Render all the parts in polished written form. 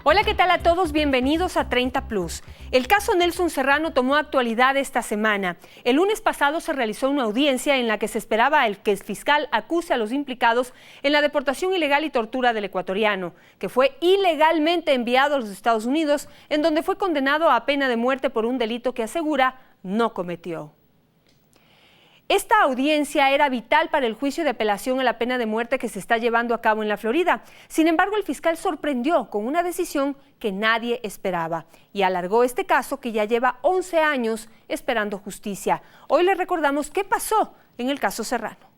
Hola, ¿qué tal a todos? Bienvenidos a 30 Plus. El caso Nelson Serrano tomó actualidad esta semana. El lunes pasado se realizó una audiencia en la que se esperaba que el fiscal acuse a los implicados en la deportación ilegal y tortura del ecuatoriano, que fue ilegalmente enviado a los Estados Unidos, en donde fue condenado a pena de muerte por un delito que asegura no cometió. Esta audiencia era vital para el juicio de apelación a la pena de muerte que se está llevando a cabo en la Florida. Sin embargo, el fiscal sorprendió con una decisión que nadie esperaba y alargó este caso que ya lleva 11 años esperando justicia. Hoy les recordamos qué pasó en el caso Serrano.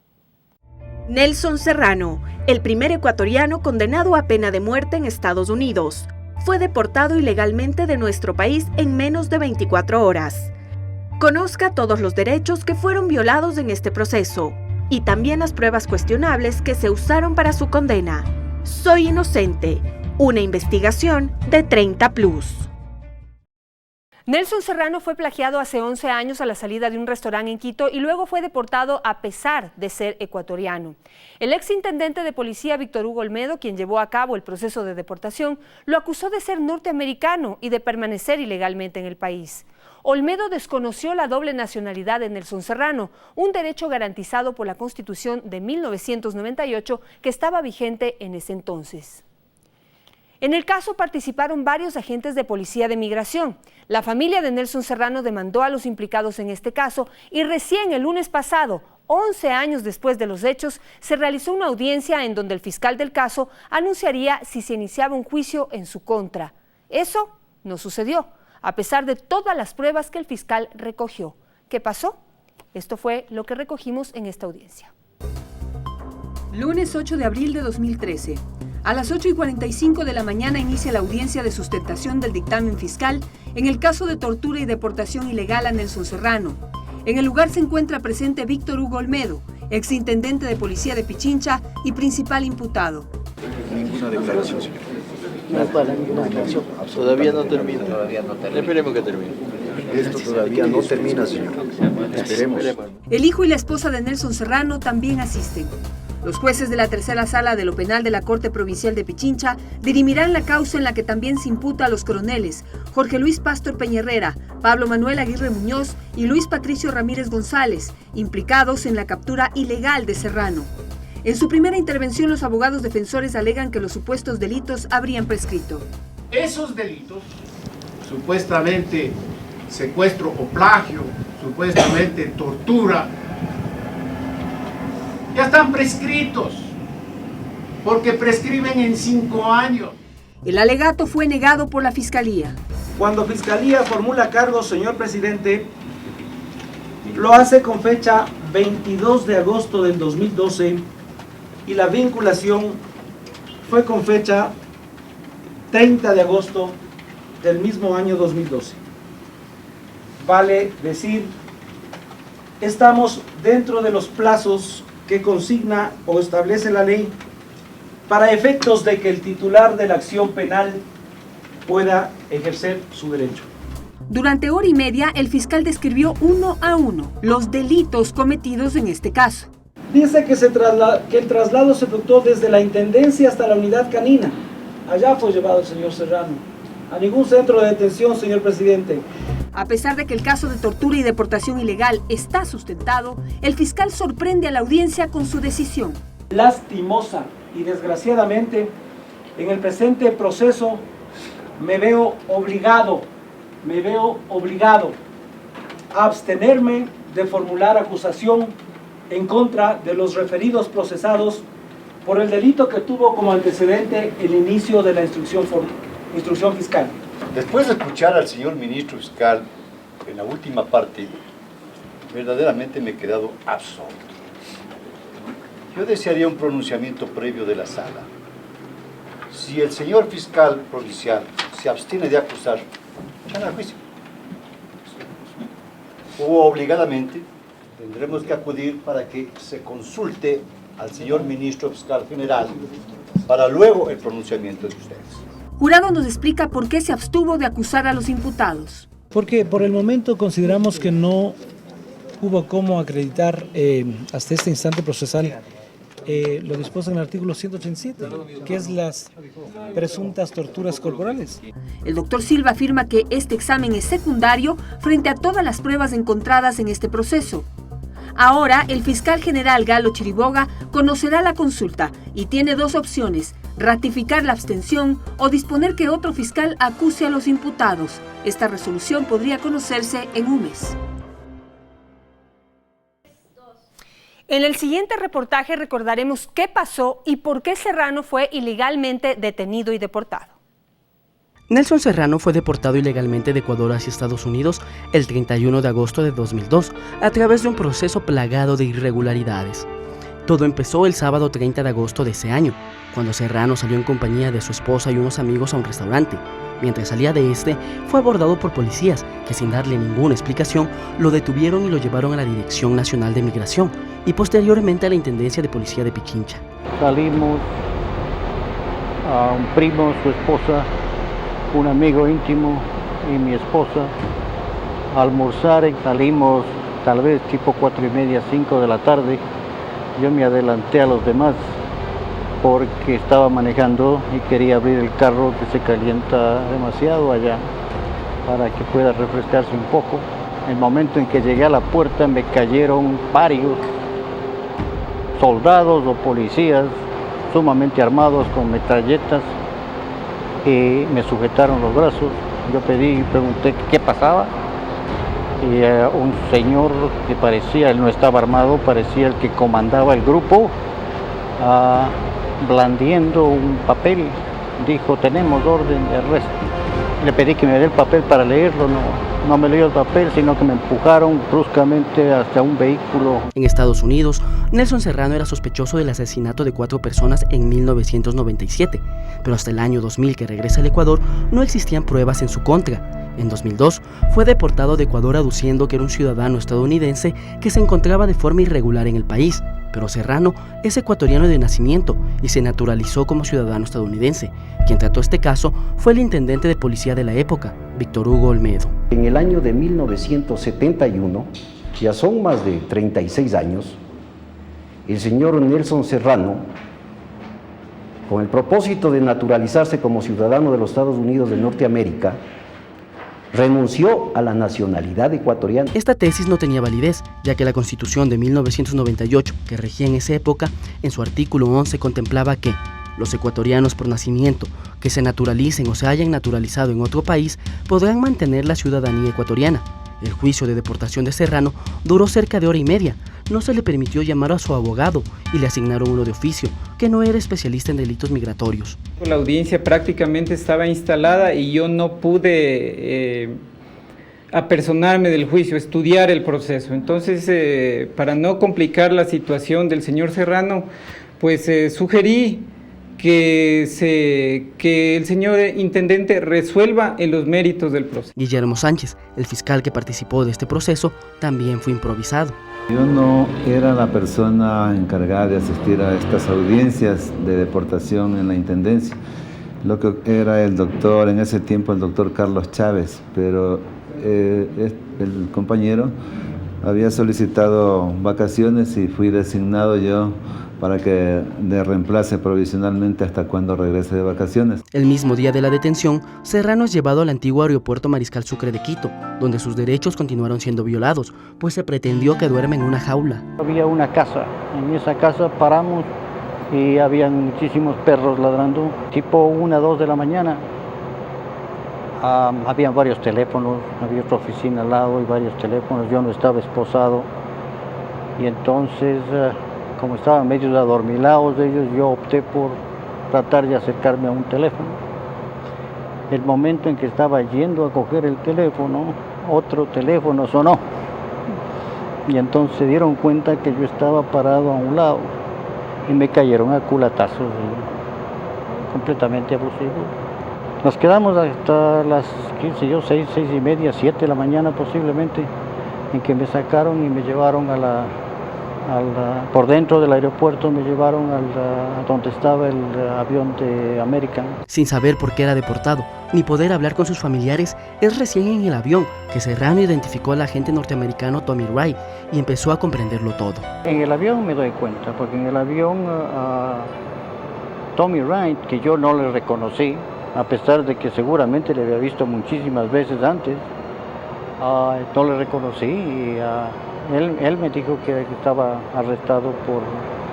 Nelson Serrano, el primer ecuatoriano condenado a pena de muerte en Estados Unidos, fue deportado ilegalmente de nuestro país en menos de 24 horas. Conozca todos los derechos que fueron violados en este proceso y también las pruebas cuestionables que se usaron para su condena. Soy inocente, una investigación de 30 Plus. Nelson Serrano fue plagiado hace 11 años a la salida de un restaurante en Quito y luego fue deportado a pesar de ser ecuatoriano. El exintendente de policía Víctor Hugo Olmedo, quien llevó a cabo el proceso de deportación, lo acusó de ser norteamericano y de permanecer ilegalmente en el país. Olmedo desconoció la doble nacionalidad de Nelson Serrano, un derecho garantizado por la Constitución de 1998 que estaba vigente en ese entonces. En el caso participaron varios agentes de policía de migración. La familia de Nelson Serrano demandó a los implicados en este caso y recién el lunes pasado, 11 años después de los hechos, se realizó una audiencia en donde el fiscal del caso anunciaría si se iniciaba un juicio en su contra. Eso no sucedió, a pesar de todas las pruebas que el fiscal recogió. ¿Qué pasó? Esto fue lo que recogimos en esta audiencia. Lunes 8 de abril de 2013. A las 8:45 de la mañana inicia la audiencia de sustentación del dictamen fiscal en el caso de tortura y deportación ilegal a Nelson Serrano. En el lugar se encuentra presente Víctor Hugo Olmedo, exintendente de policía de Pichincha y principal imputado. Ninguna declaración, señor. No para ninguna declaración. Todavía no termina. Esperemos que termine. Esto todavía no termina, señor. Esperemos. El hijo y la esposa de Nelson Serrano también asisten. Los jueces de la tercera sala de lo penal de la Corte Provincial de Pichincha dirimirán la causa en la que también se imputa a los coroneles Jorge Luis Pastor Peñerrera, Pablo Manuel Aguirre Muñoz y Luis Patricio Ramírez González, implicados en la captura ilegal de Serrano. En su primera intervención, los abogados defensores alegan que los supuestos delitos habrían prescrito. Esos delitos, supuestamente secuestro o plagio, supuestamente tortura, ya están prescritos, porque prescriben en 5 años. El alegato fue negado por la Fiscalía. Cuando Fiscalía formula cargos, señor presidente, lo hace con fecha 22 de agosto del 2012 y la vinculación fue con fecha 30 de agosto del mismo año 2012. Vale decir, estamos dentro de los plazos que consigna o establece la ley para efectos de que el titular de la acción penal pueda ejercer su derecho. Durante hora y media, el fiscal describió uno a uno los delitos cometidos en este caso. Dice que el traslado se efectuó desde la Intendencia hasta la unidad canina. Allá fue llevado el señor Serrano. A ningún centro de detención, señor presidente. A pesar de que el caso de tortura y deportación ilegal está sustentado, el fiscal sorprende a la audiencia con su decisión. Lastimosa y desgraciadamente, en el presente proceso me veo obligado a abstenerme de formular acusación en contra de los referidos procesados por el delito que tuvo como antecedente el inicio de la instrucción fiscal. Después de escuchar al señor ministro fiscal en la última parte, verdaderamente me he quedado absorto. Yo desearía un pronunciamiento previo de la sala. Si el señor fiscal provincial se abstiene de acusar, echan a juicio. O obligadamente tendremos que acudir para que se consulte al señor ministro fiscal general para luego el pronunciamiento de ustedes. Jurado nos explica por qué se abstuvo de acusar a los imputados. Porque por el momento consideramos que no hubo cómo acreditar hasta este instante procesal lo dispuesto en el artículo 187, que es las presuntas torturas corporales. El doctor Silva afirma que este examen es secundario frente a todas las pruebas encontradas en este proceso. Ahora, el fiscal general Galo Chiriboga conocerá la consulta y tiene dos opciones: ratificar la abstención o disponer que otro fiscal acuse a los imputados. Esta resolución podría conocerse en un mes. En el siguiente reportaje recordaremos qué pasó y por qué Serrano fue ilegalmente detenido y deportado. Nelson Serrano fue deportado ilegalmente de Ecuador hacia Estados Unidos el 31 de agosto de 2002 a través de un proceso plagado de irregularidades. Todo empezó el sábado 30 de agosto de ese año, cuando Serrano salió en compañía de su esposa y unos amigos a un restaurante. Mientras salía de este, fue abordado por policías que, sin darle ninguna explicación, lo detuvieron y lo llevaron a la Dirección Nacional de Migración y posteriormente a la Intendencia de Policía de Pichincha. Salimos a un primo, su esposa, un amigo íntimo y mi esposa a almorzar. Salimos tal vez tipo 4:30, 5 de la tarde. Yo me adelanté a los demás porque estaba manejando y quería abrir el carro que se calienta demasiado allá para que pueda refrescarse un poco. El momento en que llegué a la puerta me cayeron varios soldados o policías sumamente armados con metralletas y me sujetaron los brazos. Yo pregunté qué pasaba y un señor que parecía, él no estaba armado, parecía el que comandaba el grupo, blandiendo un papel, dijo: tenemos orden de arresto. Le pedí que me dé el papel para leerlo, no me leyó el papel, sino que me empujaron bruscamente hasta un vehículo. En Estados Unidos, Nelson Serrano era sospechoso del asesinato de 4 personas en 1997, pero hasta el año 2000 que regresa al Ecuador no existían pruebas en su contra. En 2002 fue deportado de Ecuador aduciendo que era un ciudadano estadounidense que se encontraba de forma irregular en el país, pero Serrano es ecuatoriano de nacimiento y se naturalizó como ciudadano estadounidense. Quien trató este caso fue el intendente de policía de la época, Víctor Hugo Olmedo. En el año de 1971, ya son más de 36 años, el señor Nelson Serrano, con el propósito de naturalizarse como ciudadano de los Estados Unidos de Norteamérica, renunció a la nacionalidad ecuatoriana. Esta tesis no tenía validez, ya que la Constitución de 1998, que regía en esa época, en su artículo 11 contemplaba que los ecuatorianos por nacimiento que se naturalicen o se hayan naturalizado en otro país podrán mantener la ciudadanía ecuatoriana. El juicio de deportación de Serrano duró cerca de hora y media. No se le permitió llamar a su abogado y le asignaron uno de oficio, que no era especialista en delitos migratorios. La audiencia prácticamente estaba instalada y yo no pude apersonarme del juicio, estudiar el proceso. Entonces, para no complicar la situación del señor Serrano, pues sugerí que el señor intendente resuelva en los méritos del proceso. Guillermo Sánchez, el fiscal que participó de este proceso, también fue improvisado. Yo no era la persona encargada de asistir a estas audiencias de deportación en la intendencia. Lo que era el doctor, en ese tiempo el doctor Carlos Chávez, pero el compañero había solicitado vacaciones y fui designado yo para que le reemplace provisionalmente hasta cuando regrese de vacaciones. El mismo día de la detención, Serrano es llevado al antiguo aeropuerto Mariscal Sucre de Quito, donde sus derechos continuaron siendo violados, pues se pretendió que duerme en una jaula. Había una casa, en esa casa paramos y habían muchísimos perros ladrando, tipo 1, 2 de la mañana. Habían varios teléfonos, había otra oficina al lado y varios teléfonos, yo no estaba esposado y entonces, como estaban medio adormilados ellos, yo opté por tratar de acercarme a un teléfono. El momento en que estaba yendo a coger el teléfono, otro teléfono sonó y entonces se dieron cuenta que yo estaba parado a un lado y me cayeron a culatazos completamente abusivos. Nos quedamos hasta las 6 y media, 7 de la mañana posiblemente, en que me sacaron y me llevaron a por dentro del aeropuerto me llevaron a donde estaba el avión de American. Sin saber por qué era deportado, ni poder hablar con sus familiares, es recién en el avión que Serrano identificó al agente norteamericano Tommy Wright y empezó a comprenderlo todo. En el avión me doy cuenta, porque en el avión Tommy Wright, que yo no le reconocí, a pesar de que seguramente le había visto muchísimas veces antes, no le reconocí y él me dijo que estaba arrestado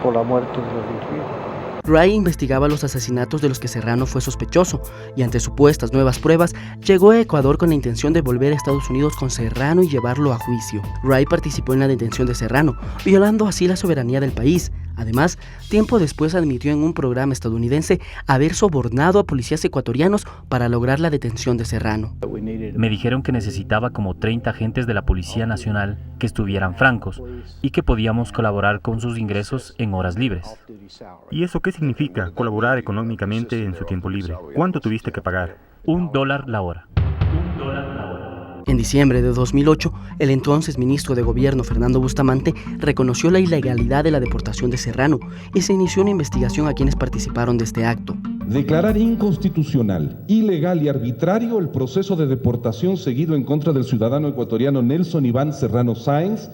por la muerte de los individuos. Wright investigaba los asesinatos de los que Serrano fue sospechoso y ante supuestas nuevas pruebas llegó a Ecuador con la intención de volver a Estados Unidos con Serrano y llevarlo a juicio. Wright participó en la detención de Serrano, violando así la soberanía del país. Además, tiempo después admitió en un programa estadounidense haber sobornado a policías ecuatorianos para lograr la detención de Serrano. Me dijeron que necesitaba como 30 agentes de la Policía Nacional que estuvieran francos y que podíamos colaborar con sus ingresos en horas libres. ¿Y eso qué significa, colaborar económicamente en su tiempo libre? ¿Cuánto tuviste que pagar? $1 la hora. En diciembre de 2008, el entonces ministro de Gobierno Fernando Bustamante reconoció la ilegalidad de la deportación de Serrano y se inició una investigación a quienes participaron de este acto. Declarar inconstitucional, ilegal y arbitrario el proceso de deportación seguido en contra del ciudadano ecuatoriano Nelson Iván Serrano Sáenz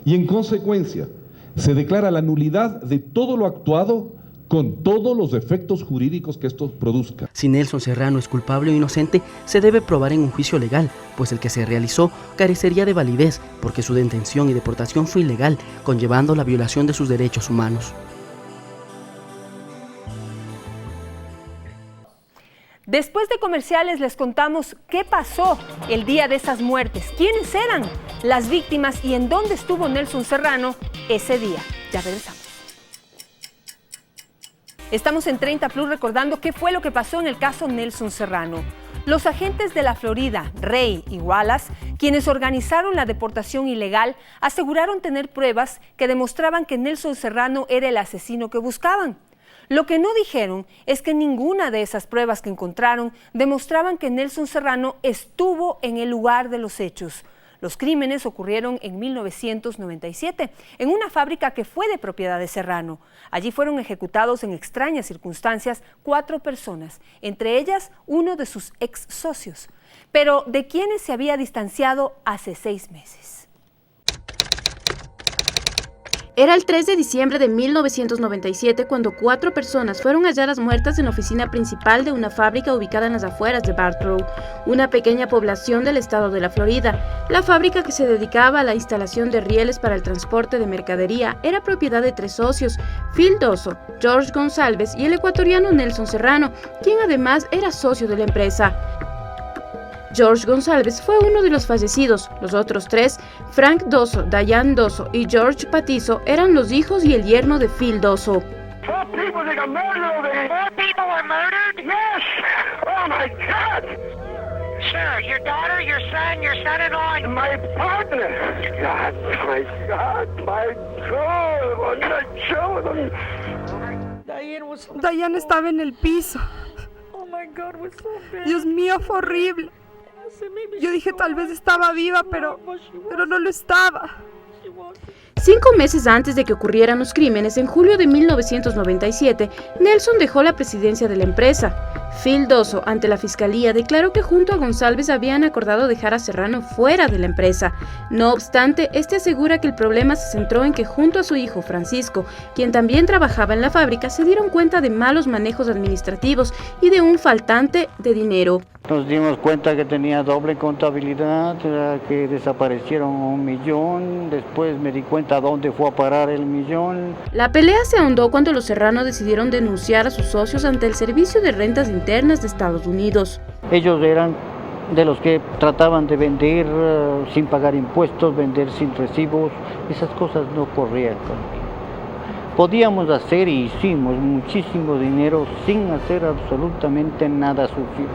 y en consecuencia se declara la nulidad de todo lo actuado con todos los efectos jurídicos que esto produzca. Si Nelson Serrano es culpable o inocente, se debe probar en un juicio legal, pues el que se realizó carecería de validez, porque su detención y deportación fue ilegal, conllevando la violación de sus derechos humanos. Después de comerciales les contamos qué pasó el día de esas muertes, quiénes eran las víctimas y en dónde estuvo Nelson Serrano ese día. Ya regresamos. Estamos en 30 Plus recordando qué fue lo que pasó en el caso Nelson Serrano. Los agentes de la Florida, Rey y Wallace, quienes organizaron la deportación ilegal, aseguraron tener pruebas que demostraban que Nelson Serrano era el asesino que buscaban. Lo que no dijeron es que ninguna de esas pruebas que encontraron demostraban que Nelson Serrano estuvo en el lugar de los hechos. Los crímenes ocurrieron en 1997, en una fábrica que fue de propiedad de Serrano. Allí fueron ejecutados en extrañas circunstancias 4 personas, entre ellas uno de sus ex socios, pero de quienes se había distanciado hace 6 meses. Era el 3 de diciembre de 1997 cuando 4 personas fueron halladas muertas en la oficina principal de una fábrica ubicada en las afueras de Bartow, una pequeña población del estado de la Florida. La fábrica, que se dedicaba a la instalación de rieles para el transporte de mercadería, era propiedad de 3 socios, Phil Dosso, George González y el ecuatoriano Nelson Serrano, quien además era socio de la empresa. George González fue uno de los fallecidos. Los otros 3, Frank Dosso, Diane Dosso y George Patizo, eran los hijos y el yerno de Phil Dosso. Sir, your daughter, your son-in-law, my partner. God, my God, my God, my children. Diane estaba en el piso. Dios mío, fue horrible. Yo dije tal vez estaba viva, pero no lo estaba. 5 meses antes de que ocurrieran los crímenes, en julio de 1997, Nelson dejó la presidencia de la empresa. Phil Dosso, ante la fiscalía, declaró que junto a González habían acordado dejar a Serrano fuera de la empresa. No obstante, este asegura que el problema se centró en que junto a su hijo Francisco, quien también trabajaba en la fábrica, se dieron cuenta de malos manejos administrativos y de un faltante de dinero. Nos dimos cuenta que tenía doble contabilidad, que desaparecieron $1 millón, después me di cuenta a dónde fue a parar el millón. La pelea se ahondó cuando los Serrano decidieron denunciar a sus socios ante el Servicio de Rentas Internas de Estados Unidos. Ellos eran de los que trataban de vender sin pagar impuestos, vender sin recibos, esas cosas no corrían conmigo. Podíamos hacer y hicimos muchísimo dinero sin hacer absolutamente nada sucio.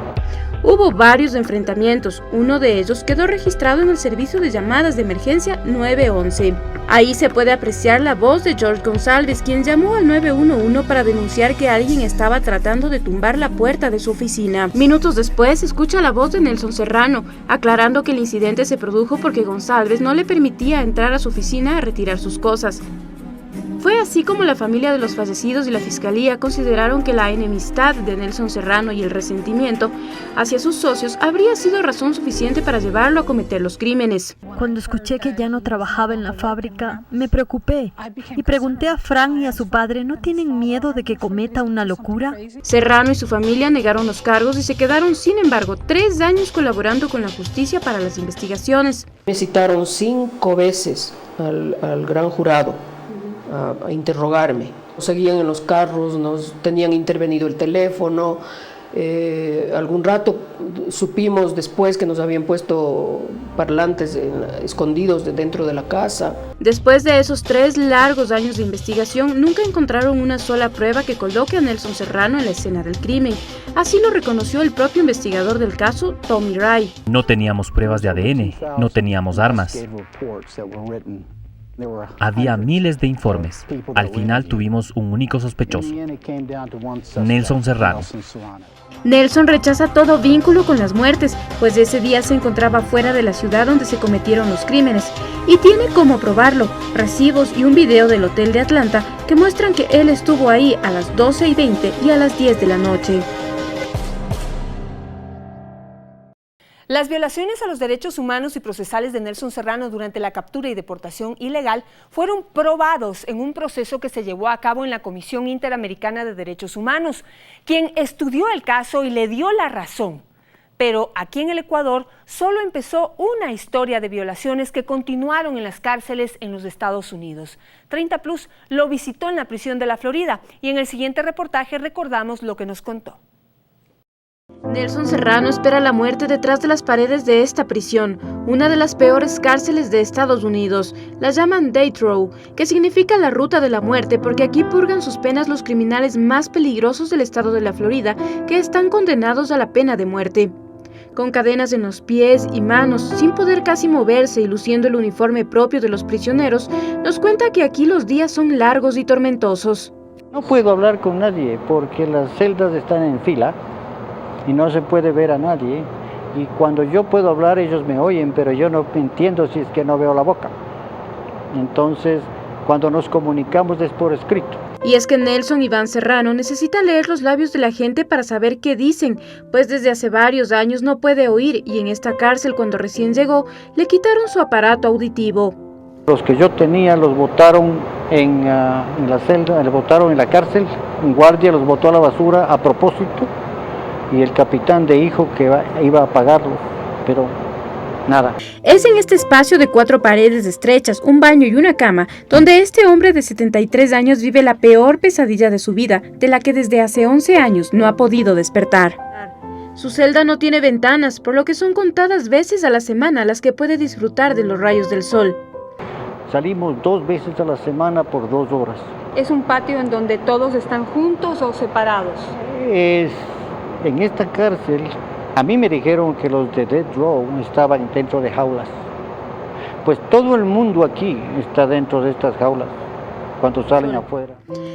Hubo varios enfrentamientos, uno de ellos quedó registrado en el servicio de llamadas de emergencia 911. Ahí se puede apreciar la voz de George González, quien llamó al 911 para denunciar que alguien estaba tratando de tumbar la puerta de su oficina. Minutos después, se escucha la voz de Nelson Serrano, aclarando que el incidente se produjo porque González no le permitía entrar a su oficina a retirar sus cosas. Fue así como la familia de los fallecidos y la fiscalía consideraron que la enemistad de Nelson Serrano y el resentimiento hacia sus socios habría sido razón suficiente para llevarlo a cometer los crímenes. Cuando escuché que ya no trabajaba en la fábrica, me preocupé y pregunté a Frank y a su padre, ¿no tienen miedo de que cometa una locura? Serrano y su familia negaron los cargos y se quedaron, sin embargo, 3 años colaborando con la justicia para las investigaciones. Me citaron 5 veces al gran jurado a interrogarme. Seguían en los carros, nos tenían intervenido el teléfono. Algún rato supimos después que nos habían puesto parlantes escondidos dentro de la casa. Después de esos 3 largos años de investigación, nunca encontraron una sola prueba que coloque a Nelson Serrano en la escena del crimen. Así lo reconoció el propio investigador del caso, Tommy Ray. No teníamos pruebas de ADN, no teníamos armas. Había miles de informes. Al final tuvimos un único sospechoso, Nelson Serrano. Nelson rechaza todo vínculo con las muertes, pues ese día se encontraba fuera de la ciudad donde se cometieron los crímenes, y tiene cómo probarlo, recibos y un video del hotel de Atlanta que muestran que él estuvo ahí a las 12:20 y a las 10 de la noche. Las violaciones a los derechos humanos y procesales de Nelson Serrano durante la captura y deportación ilegal fueron probados en un proceso que se llevó a cabo en la Comisión Interamericana de Derechos Humanos, quien estudió el caso y le dio la razón. Pero aquí en el Ecuador solo empezó una historia de violaciones que continuaron en las cárceles en los Estados Unidos. 30 Plus lo visitó en la prisión de la Florida y en el siguiente reportaje recordamos lo que nos contó. Nelson Serrano espera la muerte detrás de las paredes de esta prisión, una de las peores cárceles de Estados Unidos. La llaman Death Row, que significa la ruta de la muerte, porque aquí purgan sus penas los criminales más peligrosos del estado de la Florida, que están condenados a la pena de muerte. Con cadenas en los pies y manos, sin poder casi moverse y luciendo el uniforme propio de los prisioneros, nos cuenta que aquí los días son largos y tormentosos. No puedo hablar con nadie porque las celdas están en fila y no se puede ver a nadie, y cuando yo puedo hablar ellos me oyen, pero yo no entiendo si es que no veo la boca. Entonces, cuando nos comunicamos es por escrito. Y es que Nelson Iván Serrano necesita leer los labios de la gente para saber qué dicen, pues desde hace varios años no puede oír, y en esta cárcel, cuando recién llegó, le quitaron su aparato auditivo. Los que yo tenía los botaron en la celda, los botaron en la cárcel, un guardia los botó a la basura a propósito, y el capitán dijo que iba a pagarlo, pero nada. Es en este espacio de 4 paredes estrechas, un baño y una cama, donde este hombre de 73 años vive la peor pesadilla de su vida, de la que desde hace 11 años no ha podido despertar. Su celda no tiene ventanas, por lo que son contadas veces a la semana las que puede disfrutar de los rayos del sol. Salimos 2 veces a la semana por 2 horas. ¿Es un patio en donde todos están juntos o separados? En esta cárcel, a mí me dijeron que los de Death Row estaban dentro de jaulas. Pues todo el mundo aquí está dentro de estas jaulas, cuando salen afuera.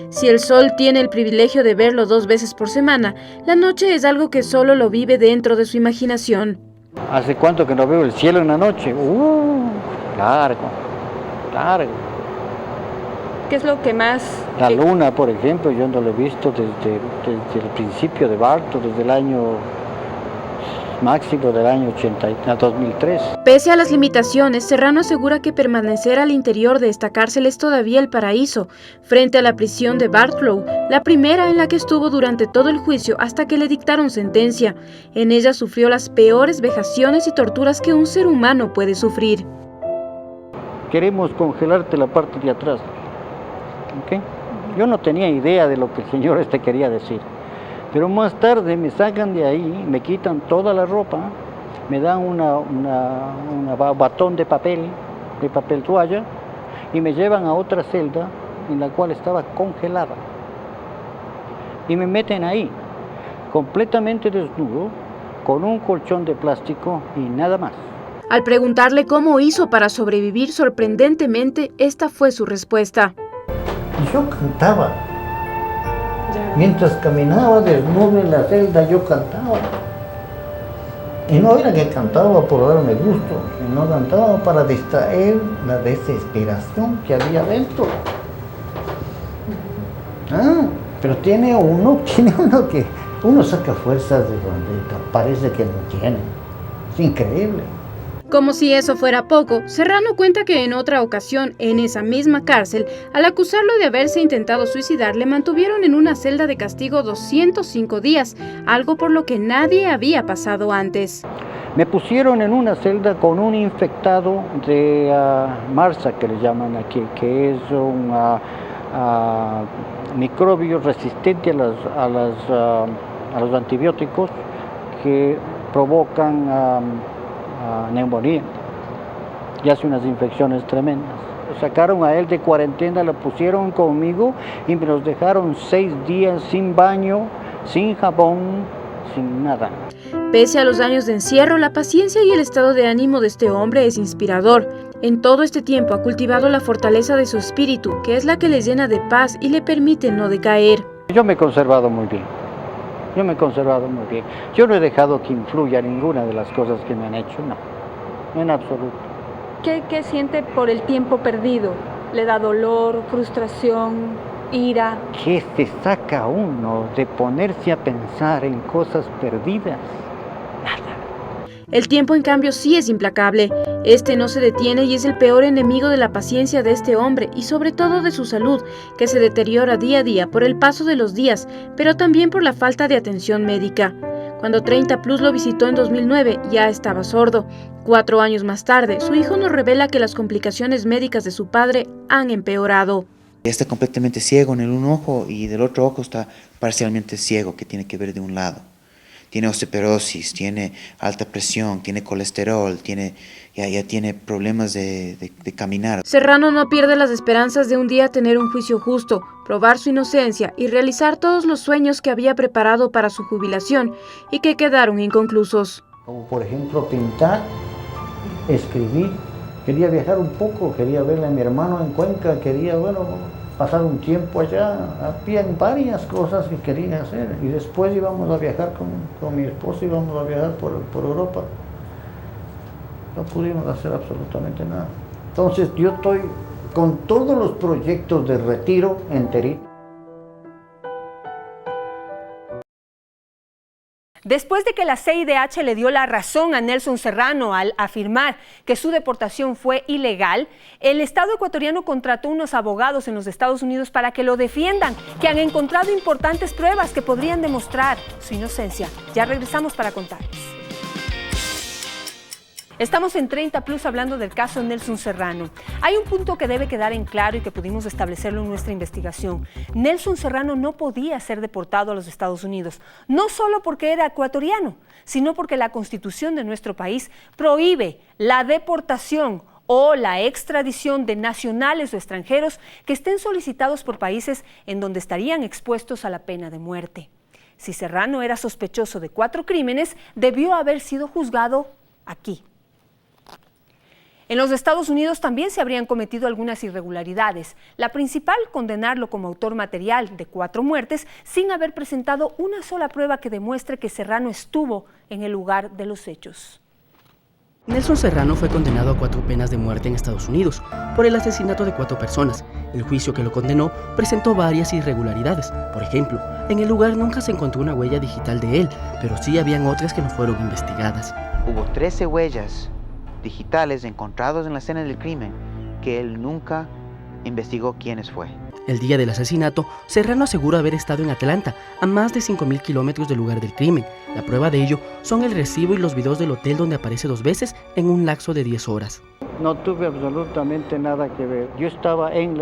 Si el sol tiene el privilegio de verlo 2 veces por semana, la noche es algo que solo lo vive dentro de su imaginación. ¿Hace cuánto que no veo el cielo en la noche? Largo. ¿Qué es lo que más...? La luna, por ejemplo, yo no la he visto desde el principio de Bartow, desde el año máximo del año 2003. Pese a las limitaciones, Serrano asegura que permanecer al interior de esta cárcel es todavía el paraíso, frente a la prisión de Bartow, la primera en la que estuvo durante todo el juicio hasta que le dictaron sentencia. En ella sufrió las peores vejaciones y torturas que un ser humano puede sufrir. Queremos congelarte la parte de atrás. ¿Okay? Yo no tenía idea de lo que el señor quería decir, pero más tarde me sacan de ahí, me quitan toda la ropa, me dan un batón de papel toalla, y me llevan a otra celda en la cual estaba congelada, y me meten ahí, completamente desnudo, con un colchón de plástico y nada más. Al preguntarle cómo hizo para sobrevivir, sorprendentemente, esta fue su respuesta. Yo cantaba. Mientras caminaba desnudo en la celda, yo cantaba. Y no era que cantaba por darme gusto, sino cantaba para distraer la desesperación que había dentro. Pero tiene uno que uno saca fuerzas de donde parece que no tiene. Es increíble. Como si eso fuera poco, Serrano cuenta que en otra ocasión, en esa misma cárcel, al acusarlo de haberse intentado suicidar, le mantuvieron en una celda de castigo 205 días, algo por lo que nadie había pasado antes. Me pusieron en una celda con un infectado de MRSA, que le llaman aquí, que es un microbio resistente a los antibióticos que provocan neumonía y hace unas infecciones tremendas. Lo sacaron a él de cuarentena, lo pusieron conmigo y me los dejaron 6 días sin baño, sin jabón, sin nada. Pese a los años de encierro, la paciencia y el estado de ánimo de este hombre es inspirador. En todo este tiempo ha cultivado la fortaleza de su espíritu, que es la que le llena de paz y le permite no decaer. Yo me he conservado muy bien. Yo no he dejado que influya ninguna de las cosas que me han hecho, no, en absoluto. ¿Qué siente por el tiempo perdido? ¿Le da dolor, frustración, ira? ¿Qué se saca uno de ponerse a pensar en cosas perdidas? El tiempo, en cambio, sí es implacable. Este no se detiene y es el peor enemigo de la paciencia de este hombre y sobre todo de su salud, que se deteriora día a día por el paso de los días, pero también por la falta de atención médica. Cuando 30 Plus lo visitó en 2009, ya estaba sordo. 4 años más tarde, su hijo nos revela que las complicaciones médicas de su padre han empeorado. Está completamente ciego en el un ojo y del otro ojo está parcialmente ciego, que tiene que ver de un lado. Tiene osteoporosis, tiene alta presión, tiene colesterol, ya tiene problemas de caminar. Serrano no pierde las esperanzas de un día tener un juicio justo, probar su inocencia y realizar todos los sueños que había preparado para su jubilación y que quedaron inconclusos. Como por ejemplo pintar, escribir. Quería viajar un poco, quería ver a mi hermano en Cuenca, quería, pasar un tiempo allá. Había varias cosas que quería hacer y después íbamos a viajar con mi esposa, íbamos a viajar por Europa. No pudimos hacer absolutamente nada. Entonces yo estoy con todos los proyectos de retiro enterito. Después de que la CIDH le dio la razón a Nelson Serrano al afirmar que su deportación fue ilegal, el Estado ecuatoriano contrató unos abogados en los Estados Unidos para que lo defiendan, que han encontrado importantes pruebas que podrían demostrar su inocencia. Ya regresamos para contarles. Estamos en 30 Plus hablando del caso Nelson Serrano. Hay un punto que debe quedar en claro y que pudimos establecerlo en nuestra investigación. Nelson Serrano no podía ser deportado a los Estados Unidos, no solo porque era ecuatoriano, sino porque la Constitución de nuestro país prohíbe la deportación o la extradición de nacionales o extranjeros que estén solicitados por países en donde estarían expuestos a la pena de muerte. Si Serrano era sospechoso de 4 crímenes, debió haber sido juzgado aquí. En los Estados Unidos también se habrían cometido algunas irregularidades. La principal, condenarlo como autor material de 4 muertes sin haber presentado una sola prueba que demuestre que Serrano estuvo en el lugar de los hechos. Nelson Serrano fue condenado a 4 penas de muerte en Estados Unidos por el asesinato de 4 personas. El juicio que lo condenó presentó varias irregularidades. Por ejemplo, en el lugar nunca se encontró una huella digital de él, pero sí habían otras que no fueron investigadas. Hubo 13 huellas digitales encontrados en la escena del crimen que él nunca investigó quiénes fue. El día del asesinato, Serrano asegura haber estado en Atlanta, a más de 5.000 kilómetros del lugar del crimen. La prueba de ello son el recibo y los videos del hotel donde aparece 2 veces en un lapso de 10 horas. No tuve absolutamente nada que ver. Yo estaba en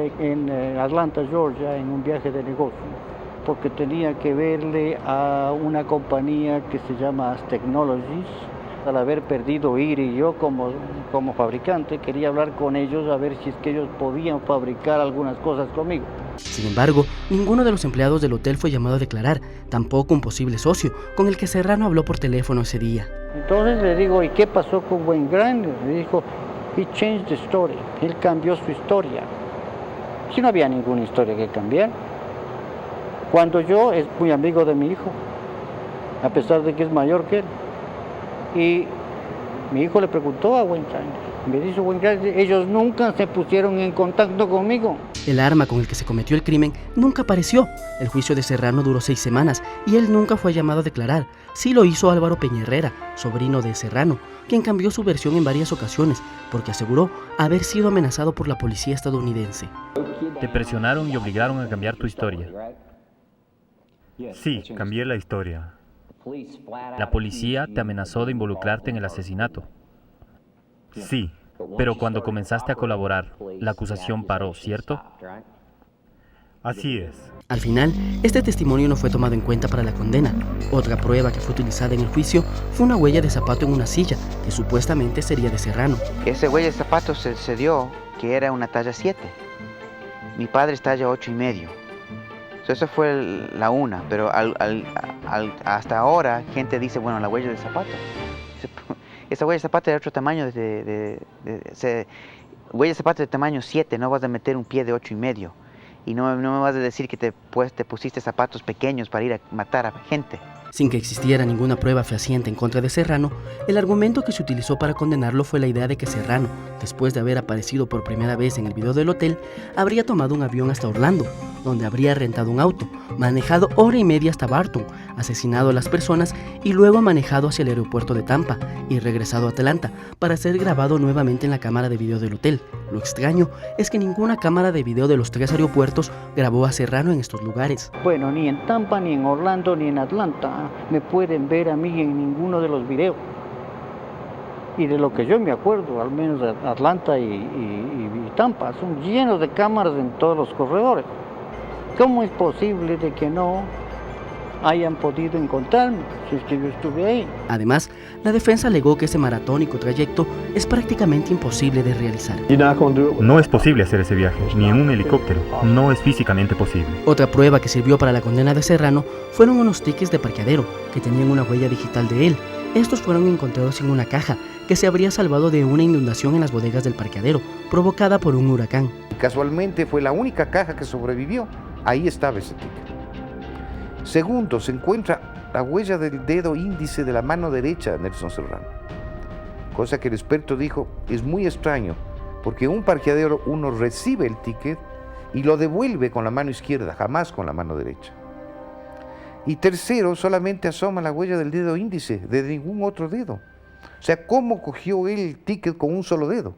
Atlanta, Georgia, en un viaje de negocio, porque tenía que verle a una compañía que se llama As Technologies. Al haber perdido IRI, yo como fabricante quería hablar con ellos a ver si es que ellos podían fabricar algunas cosas conmigo. Sin embargo, ninguno de los empleados del hotel fue llamado a declarar, tampoco un posible socio con el que Serrano habló por teléfono ese día. Entonces le digo, ¿y qué pasó con Wayne Grant? Le dijo, he changed the story, él cambió su historia. Si no había ninguna historia que cambiar. Cuando yo es muy amigo de mi hijo, a pesar de que es mayor que él. Y mi hijo le preguntó a Wayne Grant, me dijo Wayne Grant, ellos nunca se pusieron en contacto conmigo. El arma con el que se cometió el crimen nunca apareció. El juicio de Serrano duró 6 semanas y él nunca fue llamado a declarar. Sí lo hizo Álvaro Peña Herrera, sobrino de Serrano, quien cambió su versión en varias ocasiones porque aseguró haber sido amenazado por la policía estadounidense. Te presionaron y obligaron a cambiar tu historia. Sí, cambié la historia. La policía te amenazó de involucrarte en el asesinato. Sí. Pero cuando comenzaste a colaborar, la acusación paró, ¿cierto? Así es. Al final, este testimonio no fue tomado en cuenta para la condena. Otra prueba que fue utilizada en el juicio fue una huella de zapato en una silla, que supuestamente sería de Serrano. Esa huella de zapato se dio que era una talla 7. Mi padre es talla 8,5. Eso fue la una, pero hasta ahora gente dice, bueno, la huella de zapato. Esa huella de zapato era otro tamaño, huella de zapato de tamaño 7, no vas a meter un pie de 8,5. Y no me vas a decir que te pusiste zapatos pequeños para ir a matar a gente. Sin que existiera ninguna prueba fehaciente en contra de Serrano, el argumento que se utilizó para condenarlo fue la idea de que Serrano, después de haber aparecido por primera vez en el video del hotel, habría tomado un avión hasta Orlando, donde habría rentado un auto, manejado 1.5 horas hasta Barton, asesinado a las personas y luego manejado hacia el aeropuerto de Tampa y regresado a Atlanta para ser grabado nuevamente en la cámara de video del hotel. Lo extraño es que ninguna cámara de video de los 3 aeropuertos grabó a Serrano en estos lugares. Bueno, ni en Tampa, ni en Orlando, ni en Atlanta me pueden ver a mí en ninguno de los videos. Y de lo que yo me acuerdo, al menos de Atlanta y Tampa, son llenos de cámaras en todos los corredores. ¿Cómo es posible de que no hayan podido encontrarme si es que yo estuve ahí? Además, la defensa alegó que ese maratónico trayecto es prácticamente imposible de realizar. No es posible hacer ese viaje, ni en un helicóptero. No es físicamente posible. Otra prueba que sirvió para la condena de Serrano fueron unos tickets de parqueadero que tenían una huella digital de él. Estos fueron encontrados en una caja que se habría salvado de una inundación en las bodegas del parqueadero, provocada por un huracán. Casualmente fue la única caja que sobrevivió. Ahí estaba ese ticket. Segundo, se encuentra la huella del dedo índice de la mano derecha de Nelson Serrano. Cosa que el experto dijo, es muy extraño, porque en un parqueadero uno recibe el ticket y lo devuelve con la mano izquierda, jamás con la mano derecha. Y tercero, solamente asoma la huella del dedo índice, de ningún otro dedo. O sea, ¿cómo cogió él el ticket con un solo dedo?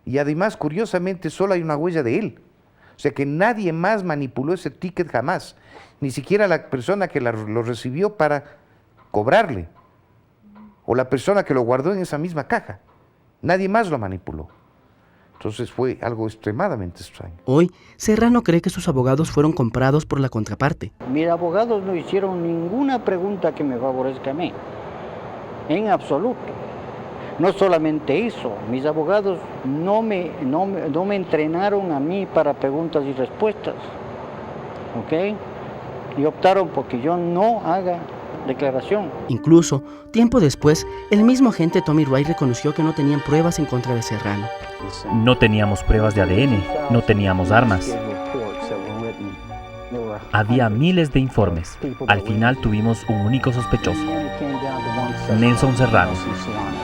Y además, curiosamente, solo hay una huella de él. O sea que nadie más manipuló ese ticket jamás, ni siquiera la persona que lo recibió para cobrarle, o la persona que lo guardó en esa misma caja. Nadie más lo manipuló. Entonces fue algo extremadamente extraño. Hoy, Serrano cree que sus abogados fueron comprados por la contraparte. Mis abogados no hicieron ninguna pregunta que me favorezca a mí, en absoluto. No solamente eso, mis abogados no me entrenaron a mí para preguntas y respuestas, ¿ok? Y optaron porque yo no haga declaración. Incluso, tiempo después, el mismo agente Tommy Wright reconoció que no tenían pruebas en contra de Serrano. No teníamos pruebas de ADN, no teníamos armas. Había miles de informes. Al final tuvimos un único sospechoso, Nelson Serrano.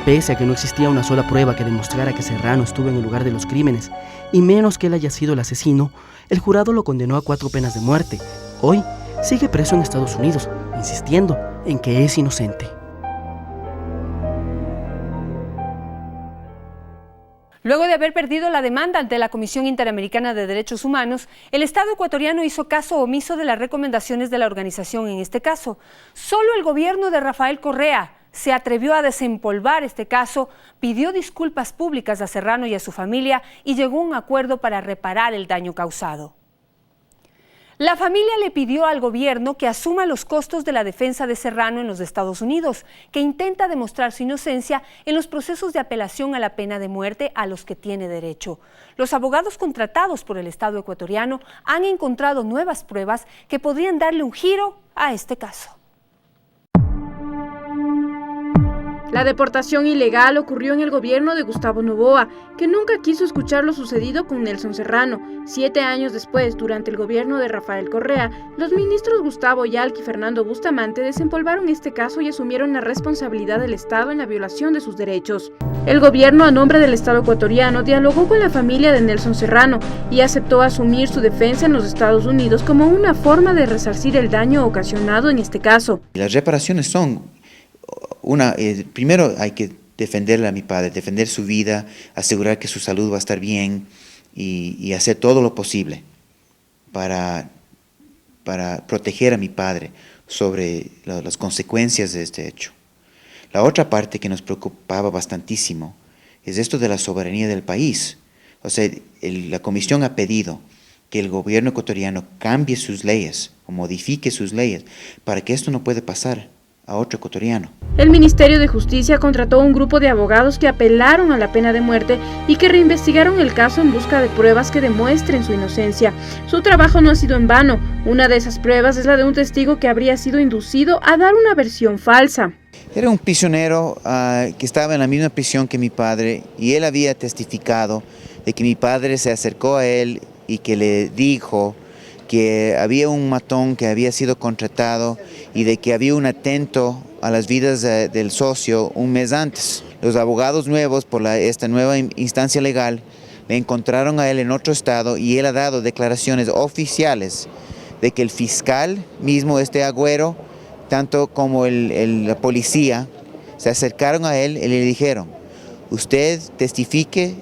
Pese a que no existía una sola prueba que demostrara que Serrano estuvo en el lugar de los crímenes, y menos que él haya sido el asesino, el jurado lo condenó a 4 penas de muerte. Hoy sigue preso en Estados Unidos, insistiendo en que es inocente. Luego de haber perdido la demanda ante la Comisión Interamericana de Derechos Humanos, el Estado ecuatoriano hizo caso omiso de las recomendaciones de la organización en este caso. Solo el gobierno de Rafael Correa se atrevió a desempolvar este caso, pidió disculpas públicas a Serrano y a su familia y llegó a un acuerdo para reparar el daño causado. La familia le pidió al gobierno que asuma los costos de la defensa de Serrano en los Estados Unidos, que intenta demostrar su inocencia en los procesos de apelación a la pena de muerte a los que tiene derecho. Los abogados contratados por el Estado ecuatoriano han encontrado nuevas pruebas que podrían darle un giro a este caso. La deportación ilegal ocurrió en el gobierno de Gustavo Noboa, que nunca quiso escuchar lo sucedido con Nelson Serrano. 7 años después, durante el gobierno de Rafael Correa, los ministros Gustavo Yalki y Fernando Bustamante desempolvaron este caso y asumieron la responsabilidad del Estado en la violación de sus derechos. El gobierno, a nombre del Estado ecuatoriano, dialogó con la familia de Nelson Serrano y aceptó asumir su defensa en los Estados Unidos como una forma de resarcir el daño ocasionado en este caso. Las reparaciones son primero hay que defenderle a mi padre, defender su vida, asegurar que su salud va a estar bien y hacer todo lo posible para proteger a mi padre sobre las consecuencias de este hecho. La otra parte que nos preocupaba bastantísimo es esto de la soberanía del país. O sea, la Comisión ha pedido que el gobierno ecuatoriano cambie sus leyes o modifique sus leyes para que esto no pueda pasar a otro ecuatoriano. El Ministerio de Justicia contrató un grupo de abogados que apelaron a la pena de muerte y que reinvestigaron el caso en busca de pruebas que demuestren su inocencia. Su trabajo no ha sido en vano. Una de esas pruebas es la de un testigo que habría sido inducido a dar una versión falsa. Era un prisionero que estaba en la misma prisión que mi padre y él había testificado de que mi padre se acercó a él y que le dijo que había un matón que había sido contratado y de que había un atento a las vidas del socio un mes antes. Los abogados nuevos por esta nueva instancia legal le encontraron a él en otro estado y él ha dado declaraciones oficiales de que el fiscal mismo, Agüero, tanto como la policía, se acercaron a él y le dijeron: usted testifique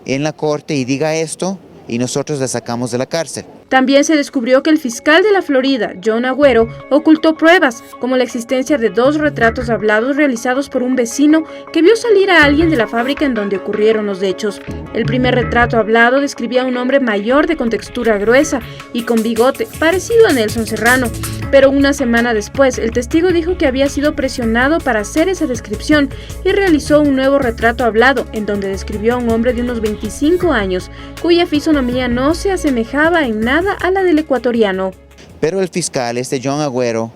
en la corte y diga esto y nosotros la sacamos de la cárcel. También se descubrió que el fiscal de la Florida, John Agüero, ocultó pruebas, como la existencia de 2 retratos hablados realizados por un vecino que vio salir a alguien de la fábrica en donde ocurrieron los hechos. El primer retrato hablado describía a un hombre mayor de contextura gruesa y con bigote, parecido a Nelson Serrano. Pero una semana después, el testigo dijo que había sido presionado para hacer esa descripción y realizó un nuevo retrato hablado, en donde describió a un hombre de unos 25 años, cuya fisonomía no se asemejaba en nada a la del ecuatoriano. Pero el fiscal, John Agüero,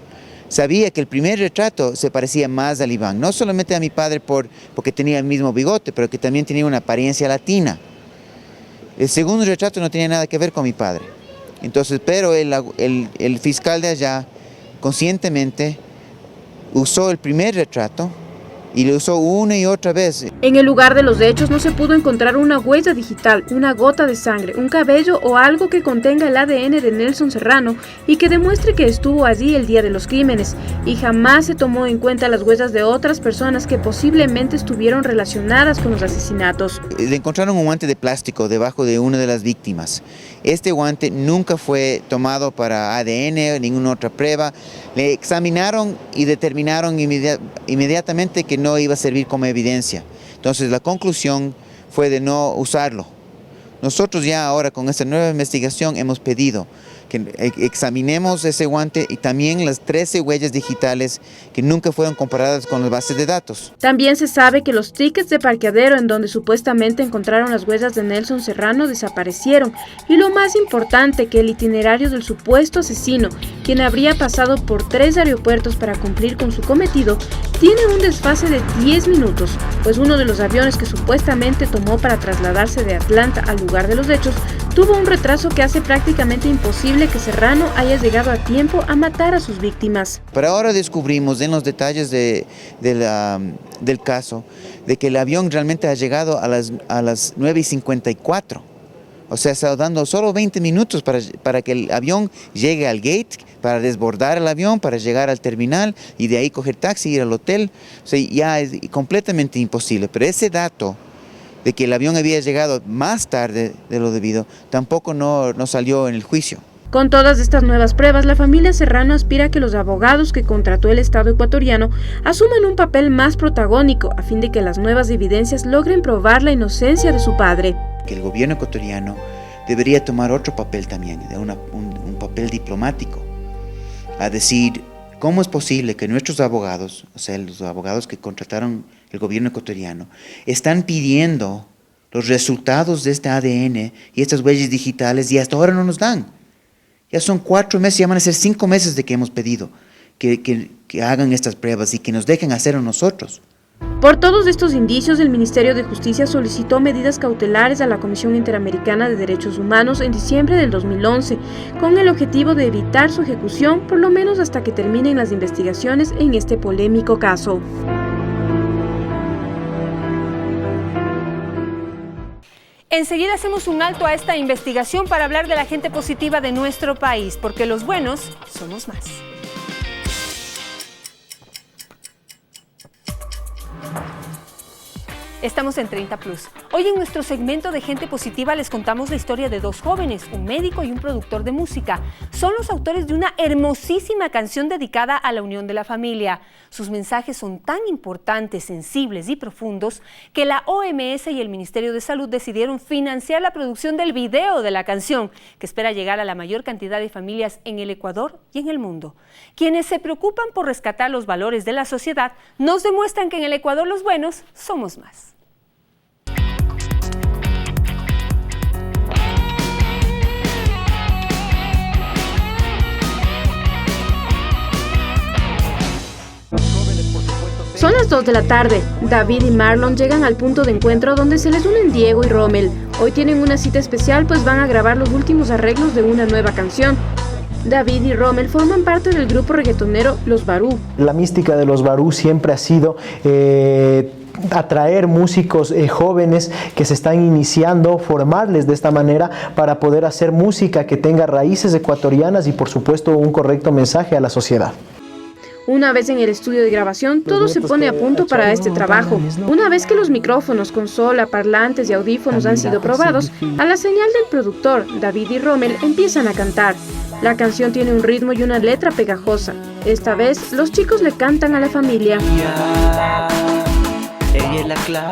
sabía que el primer retrato se parecía más al Iván, no solamente a mi padre porque tenía el mismo bigote, pero que también tenía una apariencia latina. El segundo retrato no tenía nada que ver con mi padre. Entonces, pero el fiscal de allá conscientemente usó el primer retrato y lo usó una y otra vez. En el lugar de los hechos no se pudo encontrar una huella digital, una gota de sangre, un cabello o algo que contenga el ADN de Nelson Serrano y que demuestre que estuvo allí el día de los crímenes. Y jamás se tomó en cuenta las huellas de otras personas que posiblemente estuvieron relacionadas con los asesinatos. Le encontraron un guante de plástico debajo de una de las víctimas. Este guante nunca fue tomado para ADN o ninguna otra prueba. Le examinaron y determinaron inmediatamente que no iba a servir como evidencia. Entonces la conclusión fue de no usarlo. Nosotros ya ahora con esta nueva investigación hemos pedido que examinemos ese guante y también las 13 huellas digitales que nunca fueron comparadas con las bases de datos. También se sabe que los tickets de parqueadero en donde supuestamente encontraron las huellas de Nelson Serrano desaparecieron y lo más importante, que el itinerario del supuesto asesino, quien habría pasado por 3 aeropuertos para cumplir con su cometido, tiene un desfase de 10 minutos, pues uno de los aviones que supuestamente tomó para trasladarse de Atlanta al lugar de los hechos tuvo un retraso que hace prácticamente imposible que Serrano haya llegado a tiempo a matar a sus víctimas. Pero ahora descubrimos en los detalles del caso de que el avión realmente ha llegado a las 9:54. O sea, está dando solo 20 minutos para que el avión llegue al gate, para desbordar el avión, para llegar al terminal y de ahí coger taxi y ir al hotel. O sea, ya es completamente imposible. Pero ese dato de que el avión había llegado más tarde de lo debido tampoco no salió en el juicio. Con todas estas nuevas pruebas, la familia Serrano aspira a que los abogados que contrató el Estado ecuatoriano asuman un papel más protagónico a fin de que las nuevas evidencias logren probar la inocencia de su padre. Que el gobierno ecuatoriano debería tomar otro papel también, un papel diplomático, a decir cómo es posible que nuestros abogados, o sea, los abogados que contrataron el gobierno ecuatoriano, están pidiendo los resultados de este ADN y estas huellas digitales y hasta ahora no nos dan. Ya son 4 meses, ya van a ser 5 meses de que hemos pedido que hagan estas pruebas y que nos dejen hacer a nosotros. Por todos estos indicios, el Ministerio de Justicia solicitó medidas cautelares a la Comisión Interamericana de Derechos Humanos en diciembre del 2011, con el objetivo de evitar su ejecución, por lo menos hasta que terminen las investigaciones en este polémico caso. Enseguida hacemos un alto a esta investigación para hablar de la gente positiva de nuestro país, porque los buenos somos más. Estamos en 30 Plus. Hoy en nuestro segmento de Gente Positiva les contamos la historia de dos jóvenes, un médico y un productor de música. Son los autores de una hermosísima canción dedicada a la unión de la familia. Sus mensajes son tan importantes, sensibles y profundos que la OMS y el Ministerio de Salud decidieron financiar la producción del video de la canción, que espera llegar a la mayor cantidad de familias en el Ecuador y en el mundo. Quienes se preocupan por rescatar los valores de la sociedad nos demuestran que en el Ecuador los buenos somos más. Son las 2 de la tarde. David y Marlon llegan al punto de encuentro donde se les unen Diego y Rommel. Hoy tienen una cita especial pues van a grabar los últimos arreglos de una nueva canción. David y Rommel forman parte del grupo reggaetonero Los Barú. La mística de Los Barú siempre ha sido atraer músicos jóvenes que se están iniciando, formarles de esta manera para poder hacer música que tenga raíces ecuatorianas y por supuesto un correcto mensaje a la sociedad. Una vez en el estudio de grabación, todo se pone a punto para este trabajo. Una vez que los micrófonos, consola, parlantes y audífonos han sido probados, a la señal del productor, David y Rommel empiezan a cantar. La canción tiene un ritmo y una letra pegajosa. Esta vez, los chicos le cantan a la familia.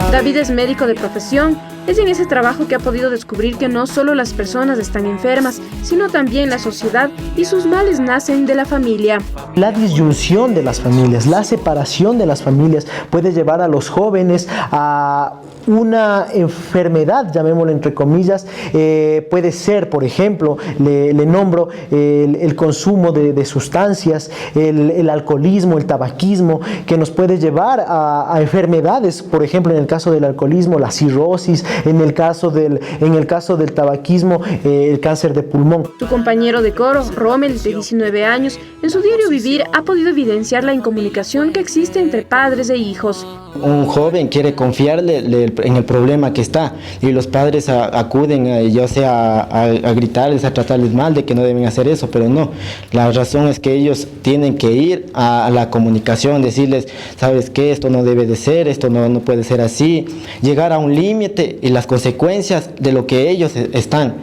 David es médico de profesión. Es en ese trabajo que ha podido descubrir que no solo las personas están enfermas, sino también la sociedad, y sus males nacen de la familia. La disyunción de las familias, la separación de las familias puede llevar a los jóvenes a una enfermedad, llamémoslo entre comillas. Puede ser, por ejemplo, le nombro el consumo de sustancias, el alcoholismo, el tabaquismo, que nos puede llevar a enfermedades, por ejemplo, en el caso del alcoholismo, la cirrosis, en el caso del tabaquismo, el cáncer de pulmón. Su compañero de coro, Rommel, de 19 años, en su diario vivir ha podido evidenciar la incomunicación que existe entre padres e hijos. Un joven quiere confiarle en el problema que está y los padres acuden a gritarles, a tratarles mal de que no deben hacer eso, pero no. La razón es que ellos tienen que ir a la comunicación, decirles, ¿sabes qué? Esto no debe de ser, esto no puede ser así. Llegar a un límite y las consecuencias de lo que ellos están,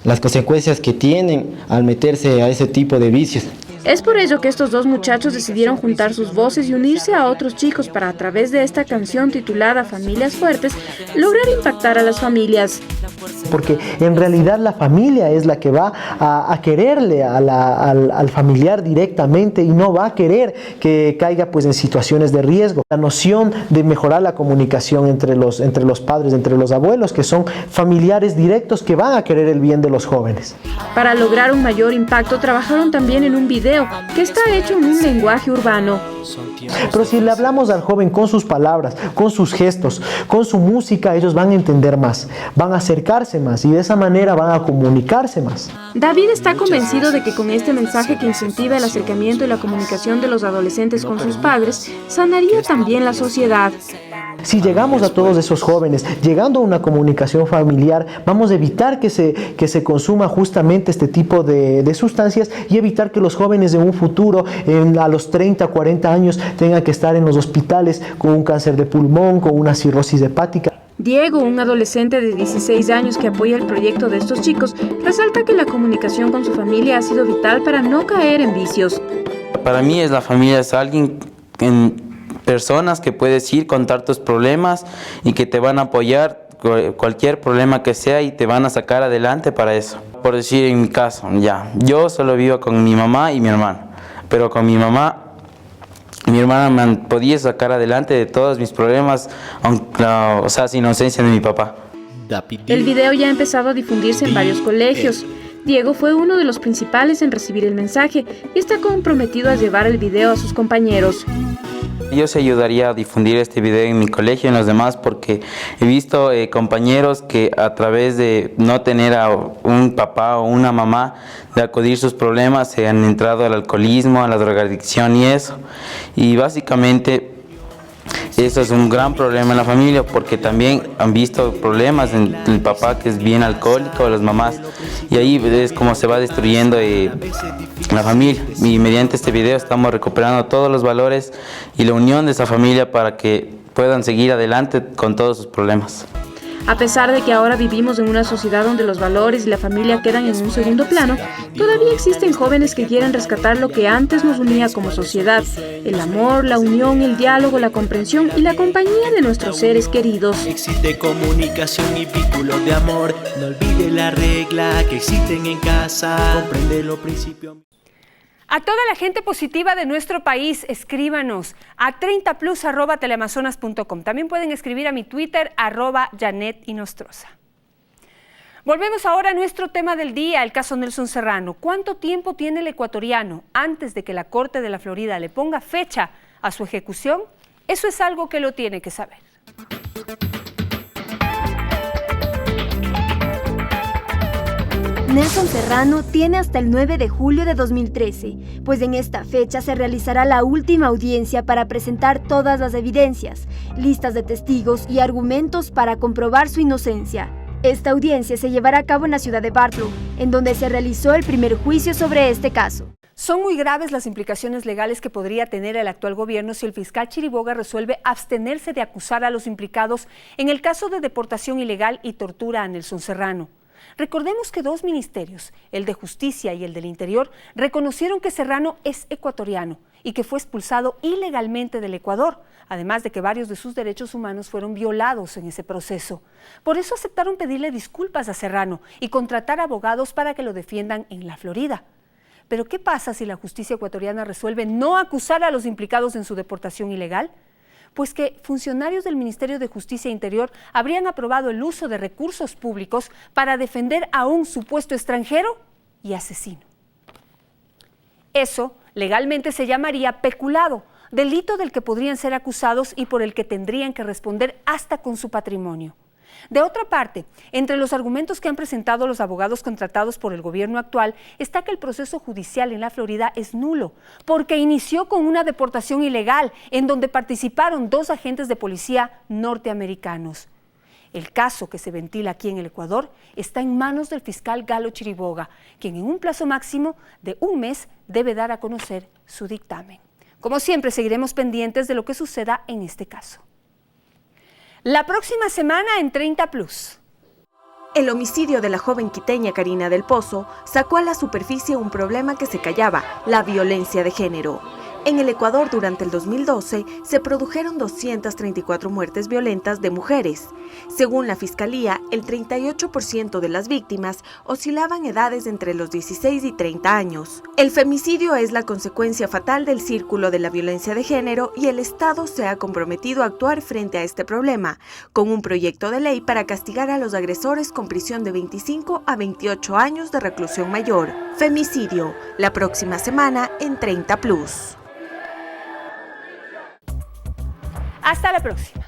las consecuencias que tienen al meterse a ese tipo de vicios. Es por ello que estos dos muchachos decidieron juntar sus voces y unirse a otros chicos para, a través de esta canción titulada Familias Fuertes, lograr impactar a las familias. Porque en realidad la familia es la que va a quererle al familiar directamente y no va a querer que caiga pues en situaciones de riesgo. La noción de mejorar la comunicación entre los padres, entre los abuelos, que son familiares directos que van a querer el bien de los jóvenes. Para lograr un mayor impacto trabajaron también en un video que está hecho en un lenguaje urbano. Pero si le hablamos al joven con sus palabras, con sus gestos, con su música, ellos van a entender más, van a acercarse más y de esa manera van a comunicarse más. David está convencido de que con este mensaje que incentiva el acercamiento y la comunicación de los adolescentes con sus padres, sanaría también la sociedad. Si llegamos a todos esos jóvenes, llegando a una comunicación familiar, vamos a evitar que se consuma justamente este tipo de sustancias y evitar que los jóvenes en un futuro, a los 30, 40 años, tengan que estar en los hospitales con un cáncer de pulmón, con una cirrosis hepática. Diego, un adolescente de 16 años que apoya el proyecto de estos chicos, resalta que la comunicación con su familia ha sido vital para no caer en vicios. Para mí la familia es alguien personas que puedes ir, contar tus problemas y que te van a apoyar cualquier problema que sea y te van a sacar adelante para eso. Por decir en mi caso, yo solo vivo con mi mamá y mi hermano, pero con mi hermana me podía sacar adelante de todos mis problemas, sin inocencia de mi papá. El video ya ha empezado a difundirse en varios colegios. Diego fue uno de los principales en recibir el mensaje y está comprometido a llevar el video a sus compañeros. Yo sí ayudaría a difundir este video en mi colegio y en los demás, porque he visto compañeros que a través de no tener a un papá o una mamá de acudir sus problemas se han entrado al alcoholismo, a la drogadicción y eso. Y básicamente eso es un gran problema en la familia, porque también han visto problemas en el papá que es bien alcohólico o las mamás, y ahí es como se va destruyendo la familia. Y mediante este video estamos recuperando todos los valores y la unión de esa familia para que puedan seguir adelante con todos sus problemas. A pesar de que ahora vivimos en una sociedad donde los valores y la familia quedan en un segundo plano, todavía existen jóvenes que quieren rescatar lo que antes nos unía como sociedad: el amor, la unión, el diálogo, la comprensión y la compañía de nuestros seres queridos. Existe comunicación y vínculos de amor. No olvide la regla que existen en casa. Comprende los principios. A toda la gente positiva de nuestro país, escríbanos a 30plus@teleamazonas.com. También pueden escribir a mi Twitter, @JanetInostroza. Volvemos ahora a nuestro tema del día, el caso Nelson Serrano. ¿Cuánto tiempo tiene el ecuatoriano antes de que la Corte de la Florida le ponga fecha a su ejecución? Eso es algo que lo tiene que saber. Nelson Serrano tiene hasta el 9 de julio de 2013, pues en esta fecha se realizará la última audiencia para presentar todas las evidencias, listas de testigos y argumentos para comprobar su inocencia. Esta audiencia se llevará a cabo en la ciudad de Bartow, en donde se realizó el primer juicio sobre este caso. Son muy graves las implicaciones legales que podría tener el actual gobierno si el fiscal Chiriboga resuelve abstenerse de acusar a los implicados en el caso de deportación ilegal y tortura a Nelson Serrano. Recordemos que dos ministerios, el de Justicia y el del Interior, reconocieron que Serrano es ecuatoriano y que fue expulsado ilegalmente del Ecuador, además de que varios de sus derechos humanos fueron violados en ese proceso. Por eso aceptaron pedirle disculpas a Serrano y contratar abogados para que lo defiendan en la Florida. Pero ¿qué pasa si la justicia ecuatoriana resuelve no acusar a los implicados en su deportación ilegal? Pues que funcionarios del Ministerio de Justicia e Interior habrían aprobado el uso de recursos públicos para defender a un supuesto extranjero y asesino. Eso legalmente se llamaría peculado, delito del que podrían ser acusados y por el que tendrían que responder hasta con su patrimonio. De otra parte, entre los argumentos que han presentado los abogados contratados por el gobierno actual está que el proceso judicial en la Florida es nulo, porque inició con una deportación ilegal en donde participaron 2 agentes de policía norteamericanos. El caso que se ventila aquí en el Ecuador está en manos del fiscal Galo Chiriboga, quien en un plazo máximo de 1 mes debe dar a conocer su dictamen. Como siempre, seguiremos pendientes de lo que suceda en este caso. La próxima semana en 30plus. El homicidio de la joven quiteña Karina del Pozo sacó a la superficie un problema que se callaba: la violencia de género. En el Ecuador, durante el 2012, se produjeron 234 muertes violentas de mujeres. Según la Fiscalía, el 38% de las víctimas oscilaban edades entre los 16 y 30 años. El femicidio es la consecuencia fatal del círculo de la violencia de género y el Estado se ha comprometido a actuar frente a este problema, con un proyecto de ley para castigar a los agresores con prisión de 25 a 28 años de reclusión mayor. Femicidio, la próxima semana en 30plus. Hasta la próxima.